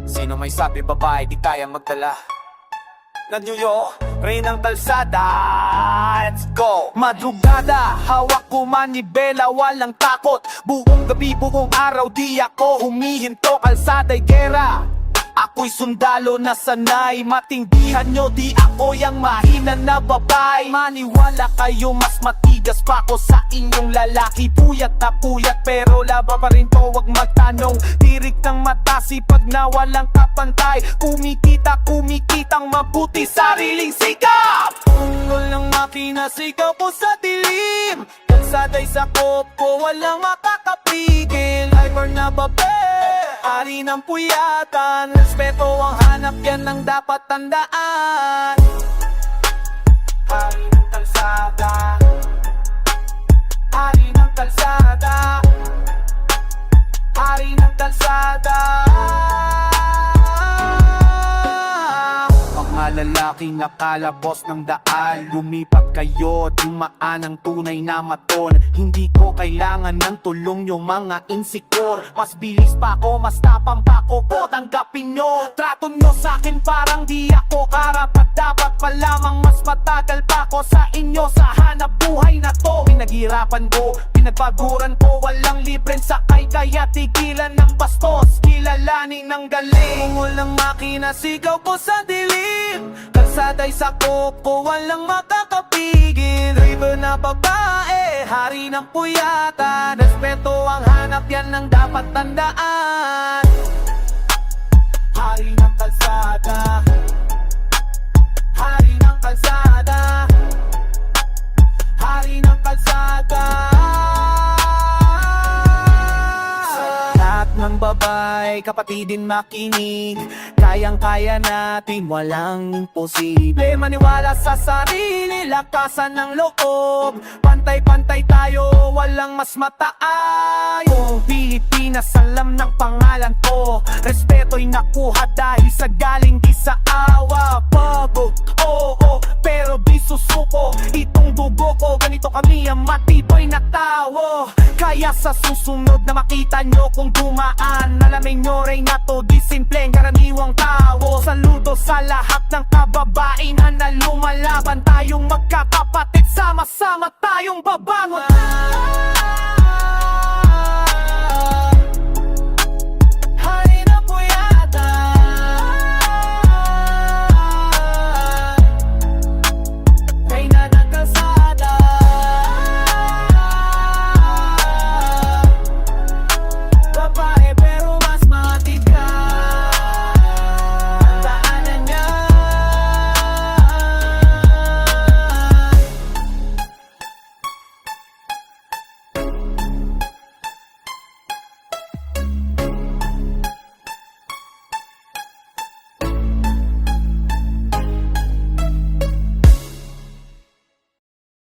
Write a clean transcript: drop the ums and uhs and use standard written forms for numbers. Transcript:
Sino may sabi babae di kayang magdala na New York, Reynang Kalsada? Let's go! Madrugada, hawak ko manibela, walang takot. Buong gabi, buong araw, di ako humihinto. Kalsada'y gera, ako'y sundalo na sanay. Matindihan nyo, di ako yang mahina na babae. Maniwala kayo, mas matigas pa ko sa inyong lalaki. Puyat na puyat, pero laban pa rin to, wag magtanong. Tirik ng mata, sipag na walang kapantay. Kumikitang mabuti, sariling sikap. Ungol ng makina, sigaw ko sa dilim. Kalsada'y sakop ko, walang makakapigil. Hyper na babe, ari ng puyatan. Respeto ang hanap, yan ang dapat tandaan. Hari ng kalsada, hari ng kalsada, hari ng kalsada. Mga lalaki nakalabos ng daan, lumipat kayo, dumaan ang tunay na maton. Hindi ko kailangan ng tulong nyo mga insecure. Mas bilis pa ako, mas tapang pa ako po, tanggapin nyo. Trato nyo sa'kin parang di ako karapat dapat pa lamang. Mas matagal pa ako sa inyo sa hanap buhay na to. Pinaghirapan ko, pinagbaguran ko, walang libreng sakay. Kaya tigilan ng bastos, kilalanin ng galing. Ungol ng makina, sigaw ko sa dilim. Kalsada'y sakop ko, walang makakapigil. River na babae, hari ng puyatan. Respeto ang hanap, yan ang dapat tandaan. Hari ng kalsada, hari ng kalsada, hari ng kalsada. Lahat ng babae, kapatidin makinig. Kayang-kaya natin, walang imposible. Maniwala sa sarili, lakasan ng loob. Pantay-pantay tayo, walang mas mataas. Pilipinas, alam ng pangalan ko. Respeto'y nakuha dahil sa galing di sa awa. Pagod, oo, pero di susuko. Itong dugo ko, ganito kami ang matibay na tao. Kaya sa susunod na makita nyo kung dumaan, alamin nyo rin na to di simpleng karaniwang tao. Saludo sa lahat ng kababaihan na lumalaban. Tayong magkakapatid, sama-sama tayong babangon.